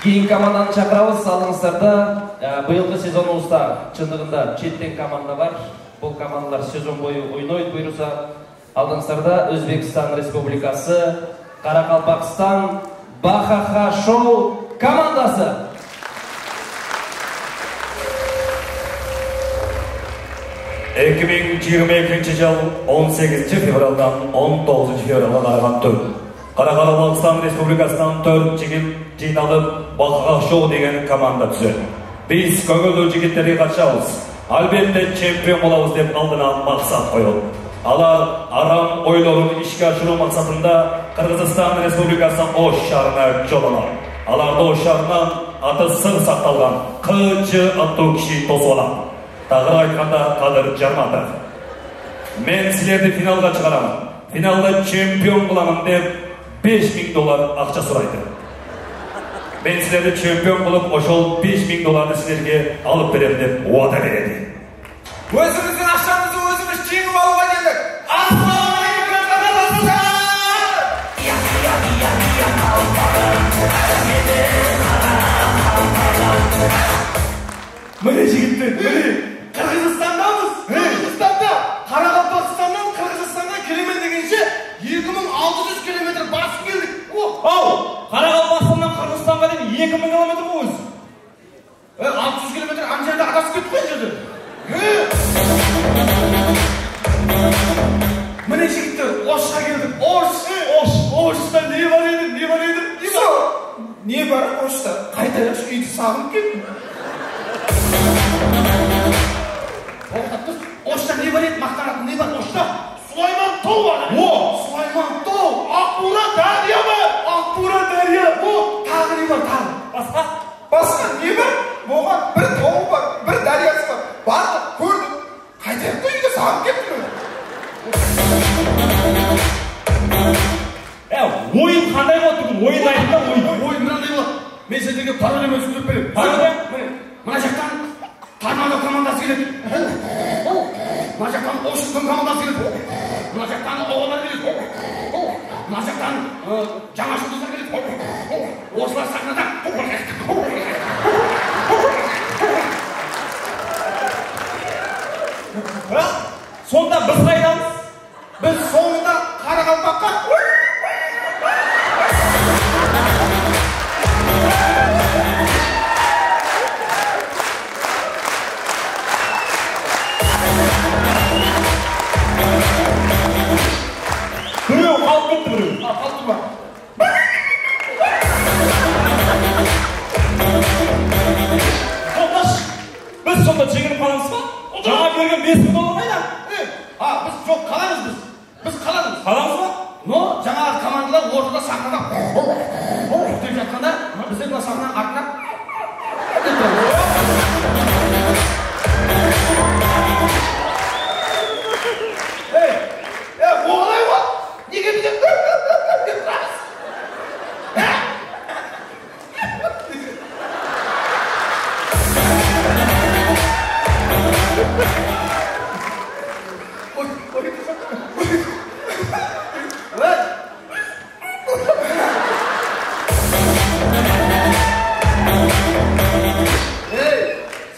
Кейін команданы шақырабыз, алыңыздарда. Быйылғы сезонымызда чындыгында четтен команда бар. Бұл командалар сезон бойы ойнойды, бұйырса. Алдыңыздарда Өзбекстан Республикасы, Қарақалпақстан Бахаха шоу командасы. 2022 жыл 18 февралдан 19 февралға қараған түн. Қарақалпақстан Республикасынан 4 жігіт жиналып Бахаха шоу деген команда түзеді. Біз көңілді жігіттерге қатысамыз. Әлбетте чемпион боламыз деп алдына мақсат қойылды. Алар арам ойларын ишке ашыру мақсатында Қырғызстан Республикасы Ош шарына жол алады. Аларды Ош шарынан аты сыр сақталған КЖ аттуу киши тосып алады. Тағыра айтқанда Қадыр Жарматов. Мен сілерді финалға шығарамын. Финалда чемпион боламын деп $5000 ақша сұрайды. Мен сілерді чемпион болып, ошол $5000 сілерге алып берем деп уәде береді. Өзіміздің ақшамызды өзіміз жеңіп алуға келдік. Ассалаумағалейкум Қазақстан! Міне жігіттер, міне Қырғызстандамыз. Қырғызстанда Қарақалпақстаннан Қырғызстанға келемен дегенше 2600 километр басып келдік. Ау, Қарақалпақстаннан Қырғызстанға дейін 2000 километр ғой өзі. 600 километр ана жерде адасып кетіп қой жерде. Міне жігіттер, Ошқа келдік. Ошта не бар еді? Не бар Ошта? Қайтайықшы, үйді сағынып кеттім. Ошта не бар еді? Мақтанатын не бар Ошта? Сулайман тау бар. Сулайман тау. Ақбура дария бар. Ақбура дария. Тағы не бар? Басқа? Басқа не бар? Оған бір тауы бар, бір дариясы бар. Бардық, көрдік. Қайтайық үйге сағынып кеттім. Ойын қандай болады? Ойын айтында ойын. Ойын мынандай болады. Мен сендерге паролем өзім деп беремін. Паролем? Мына жақтан Торнадо командасы келеді. Мына жақтан Вашингтон командасы келеді. Мына жақтан оғалар келеді. Мына жақтан жаңа жұлдыздар келеді. Осылар сахнада. Сонда біз қайдамыз? Біз соңында Қарақалпаққа. Біреу қалып кетті біреу. Қалды ма? Жолдаш, біз сонда жеңіліп қаламыз ба? Жаңа берген $5000 қайда? Біз жоқ, қаламыз біз. Біз қаламыз. Қаламыз ба? Но жаңағы командалар ортада сахнада деп жатқанда, біздер мына сахнаның артына олай ғой. Неге біздер деп тұрамыз?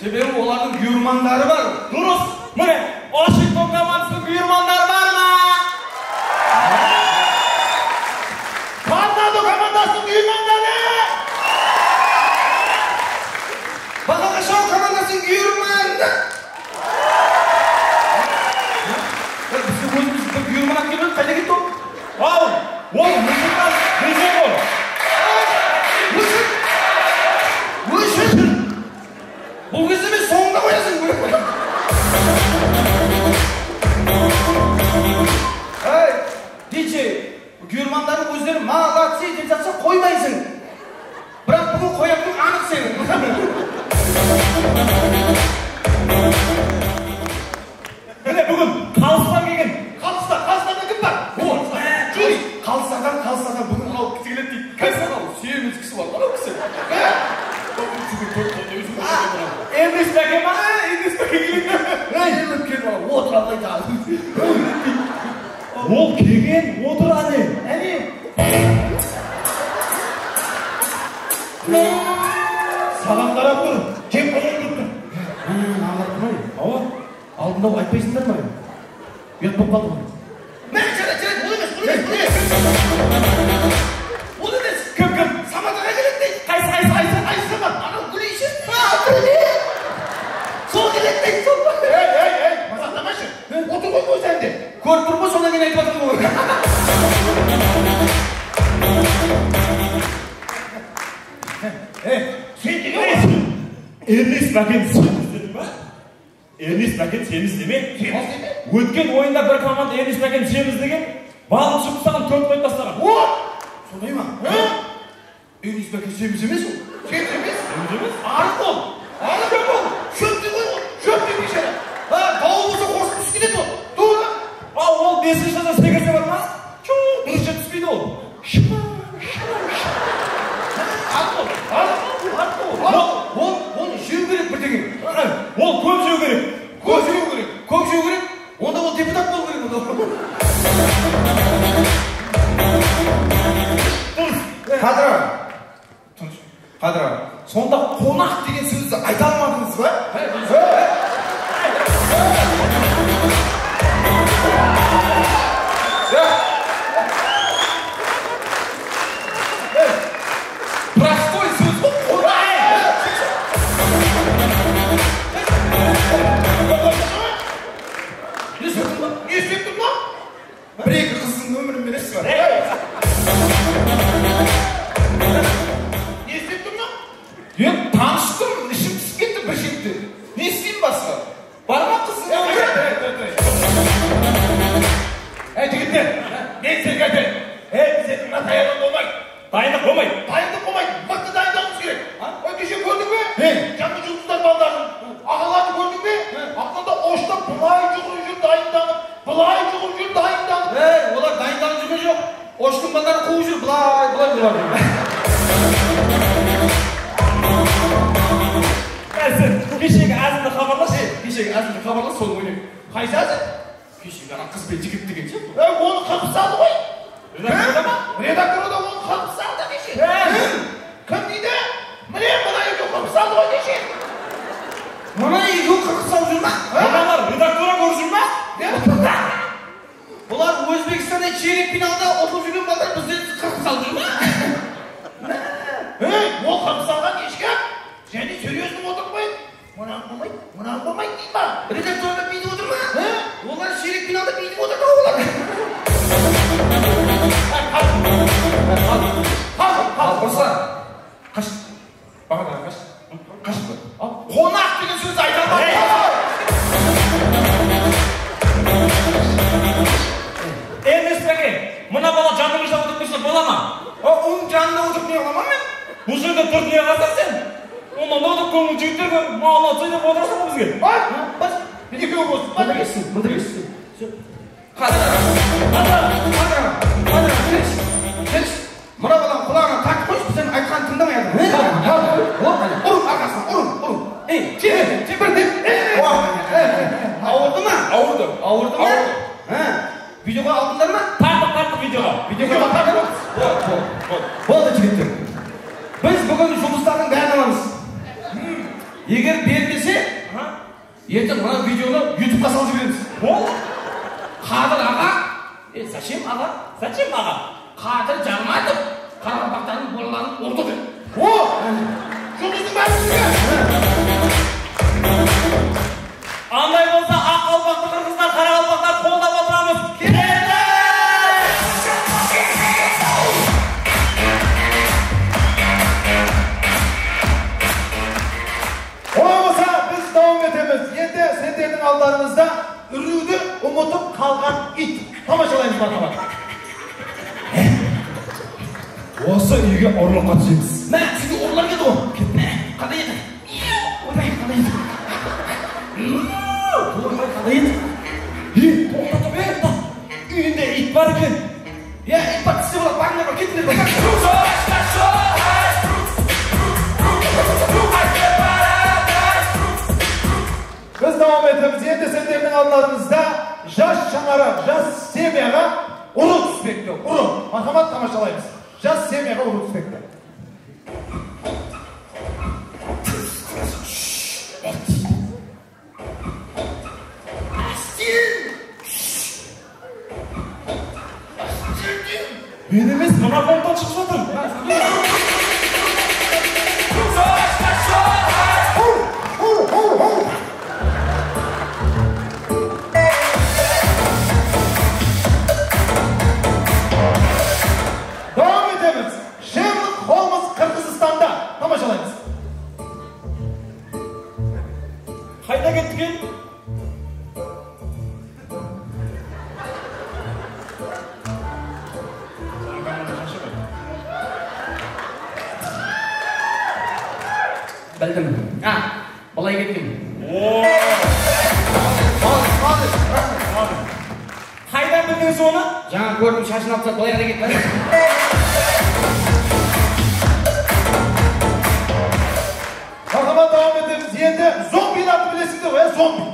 Себебі олардың бұйырмандары бар. Дұрыс. Міне, Вашингтон командасының бұйырмандары бар ма? Торнадо командасының бұйырмандары! Бахаха шоу командасының бұйырмандары! Бізге өзіміз бір бұйырман келмеді, қайда кетті ол? Ау, ол мұсылман бізден ол. Бұл кезде мен соңында қоясың. Диджей, бұйырмандардың өздері молодцы деп жатса қоймайсың. Бірақ бүгін қоятын анық сенің. Міне бүгін қалыстан келген. Қалыстардан кім бар? Қалыстардан бүгін анау кісі келеді дейді. Кәсі анау, сүйеміз кісі бар, анау кісі. Endis бәке ма? Endis бәке келеді. Еліп келіп ала, отырады айтады. Ол келген, отырады. Әне? Саған қарап тұр. Кеп қойып тұр. Аңғартмай. Ава. Алдында айтпайсыңдар ма? Ұят болып қалды ғой. Мә, жарайды. Ол емес. Ол емес. Кім? Саматаға келеді дейді. Қайсы Самат. Анау Гүлейші. Сол келеді дейді. Ей, мазақтамашы. Отыр ғой көз әнде. Көріп тұр ма, содан кейін айтып жатыр ғой. Сен деген ғой. Эрнест Бакен сен ба? Эрнест Бакен сен іздеме. Өткен ойында бір команда Эрнест Бакен сен іздеген, балын шығып тастаған, 4 қойып тастаған. Сондай ма? Эрнест Бакен сен емес ол. Сен емес? Арық ол. Шөпті ғой ол. Шөпті бейшара. Дауыл болса қосып түсіп кетеді ол. Туы. Ол 5-ші жылда секірсе бар ма? Дұрысша түспейді ол. Ол жеу керек бірдеңе. Ол көп жеу керек. Көп жеу керек. Онда ол депутат болу керек. Қадыр, сонда қонақ деген сөзді айта алмадыңыз ба? Простой сөз бұл қонақ. Не істеп ма? Бір-екі қыздың өмірін бересіз ба? Мен таныштым, ішім түсіп кетті бір шетте. Не істеймін басқа? Бар ма қыздың өмірі? Жігіттер, мен сізге айтайын. Бізде мына дайындық болмайды. Дайындық болмайды. Мықты дайындауымыз керек. Кеше көрдің бе? Жаңа жұлдыздар балдарын ағаларды көрдің бе? Ақтанда Ошта былай жүгіріп жүр дайынданып. Олар дайынданып жүрген жоқ. Оштың балдарын қуып жүр, былай жүр. Кешегі әзілді хабарлас, соны ойнайық. Қайсы әзіл? Кешегі ана қыз бен жігіт деген ше? Оны қырып салды ғой. Редактор да оны қырып салды кеше. Кім дейді? Міне мына екеу қырып салды ғой кеше. Мына екеу қырып салып жүр ма? Мыналар редактора көріп жүр ма? Бұлар Өзбекстанда ширек финалда ұтылып жүрген балдар бізден қырып салып жүр ма? Ол қырып салған ешкім. Және серьезный отырмайды. Мұнан болмайды дейм ба? Редакторда бейді отыр ма? Олар ширек финалда бейді отыр ма олар? Қал, Руслан. Қашып. Бағанадан қашып. Қонақ деген сөзді айта алмайды. Эрнест Бакен, мына бала жаныңызда отырып тұрса бола ма? Оның жанында отырып не қыламын мен? Бұл жерде тұрып не қыласың сен? Онда отырып көңіл жігіттерге молодцы деп отырасың ба бізге? Бас, екеуі болсын. Мұдыресің. Қадыр, келші. Мұна балам құлағына тартып қойшы, сен айтқанын тыңдамай жатыр. Ұрын арқасына, ұрын. Бір деп. Ауырды ма? Ауырды ма? Видеоға алдыңдар ма? Тарттық видеоға. Болды жігіттер. Біз бүгін жұлдыздардың бәрін аламыз. Егер бермесе, ертең мына видеоны ютубқа салып жібереміз. Қадыр аға, зачем аға? Қадыр Жарматов Қарақалпақтардың балаларын ұрды деп. Жұлдыздың бәрін сізге. Андай болса ақ қалпақты қырғыздар, қара қалпақтар қолдап отырамыз. Болмаса біз давам етеміз. Енді сендердің алдарыңызда үруді ұмытып қалған ит. Тамашалаймыз мархабат. Осы үйге ұрлыққа түсеміз. Мә, сізге ұрлар келді ғой. Кетті. Қандай еді? Қандай еді? Тоқтатып, үйінде ит бар екен. Ит бар, тісте болады, бағыңдар бар, кетіңдер бар. Біз давам етеміз. Енді сендердің алдарыңызда жас шаңары, жас семьяға ұры түспекті. Ұры. Мархабат тамашалаймыз. Жас семьяға ұры түспекті. Мен емес, мына фонтан шығып жатыр. Devam edemez. Sherlock Holmes Kırgızistan'da. Tamamlayınız. Қайда кеттік? Білдім. Былай кеттім. Қайдан білдіңіз оны? Жаңа көрдім, шашын алып былай қарай кетті. Kahraman devam ederiz. Yerde zombilerdi bilesiniz de zombi.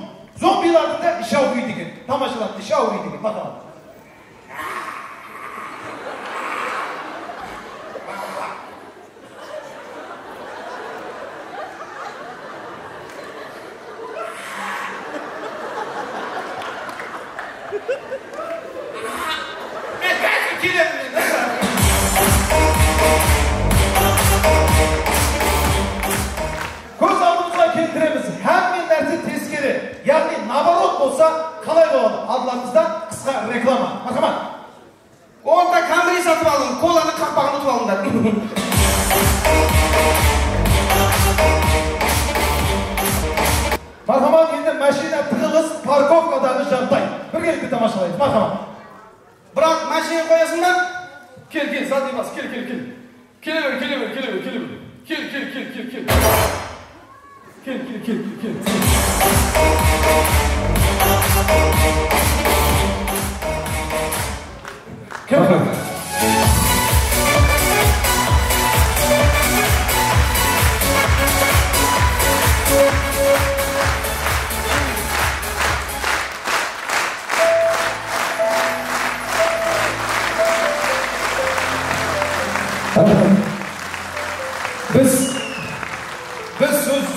Zombilerdi de şavgıyı dikin. Tamaşalardı şavgıyı dikin. Bakalım. Göz aldığımızdan keltiremiz. Hem bir nerede tezkeri. Yani nabarot olsa kalay doğalım. Adlarımızdan kısa reklama. Bakalım. Orada kamerayı satıp alın, kolanın kapağını tutalım da. Marhamat endi mashina tig'iliz parkovkadagi janday. Birgalikda tomoshalaymiz. Marhamat. Biroq mashina qo'yasizmi? Kel, zat emas. Kel. Kelaver. Kel. Biz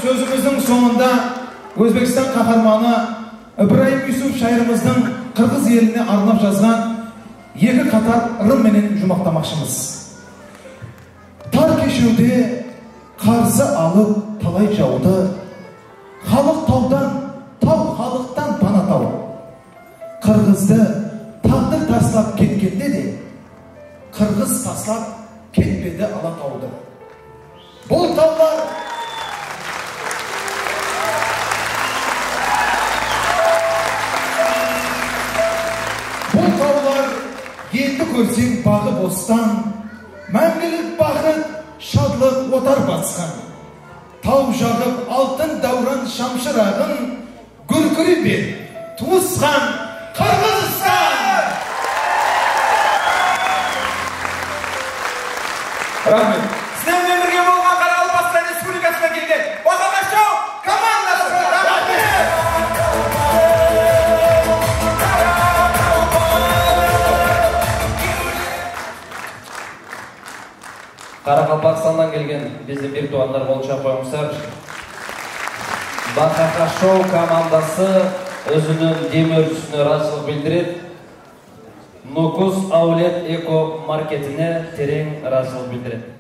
sözümüzün sonunda Özbekistan kahramanı İbrahim Yusuf şairimizden Kırgız eline arnap жазған екі қатар ырым менен жұмақтамақшымыз. Тар кешеуде қарсы алып талай жауды, халық таудан, тау халықтан пана тау. Қырғызды тағдыр таслап кеткенде де, Қырғыз таслап кетпеді Алатауды. Бұл таулар енді көрсең бағы бостан, мәңгілік бақыт, шадлық отар басқан. Тау жағып алтын дауран шамшырағын, гүркірі бер, туысқан Қырғызстан! Рахмет. Сізден өмірге болған Қарақалпақстан Республикасына келген Бақаға шоу командасы! Рахмет! Қарақалпақстаннан келген біздің бір туғандар болуша қойыңыздар. Бақаға шоу командасы өзінің демеушісіне разылық білдіреді. Нукус Аулет Эко маркетіне терең разылық білдіреді.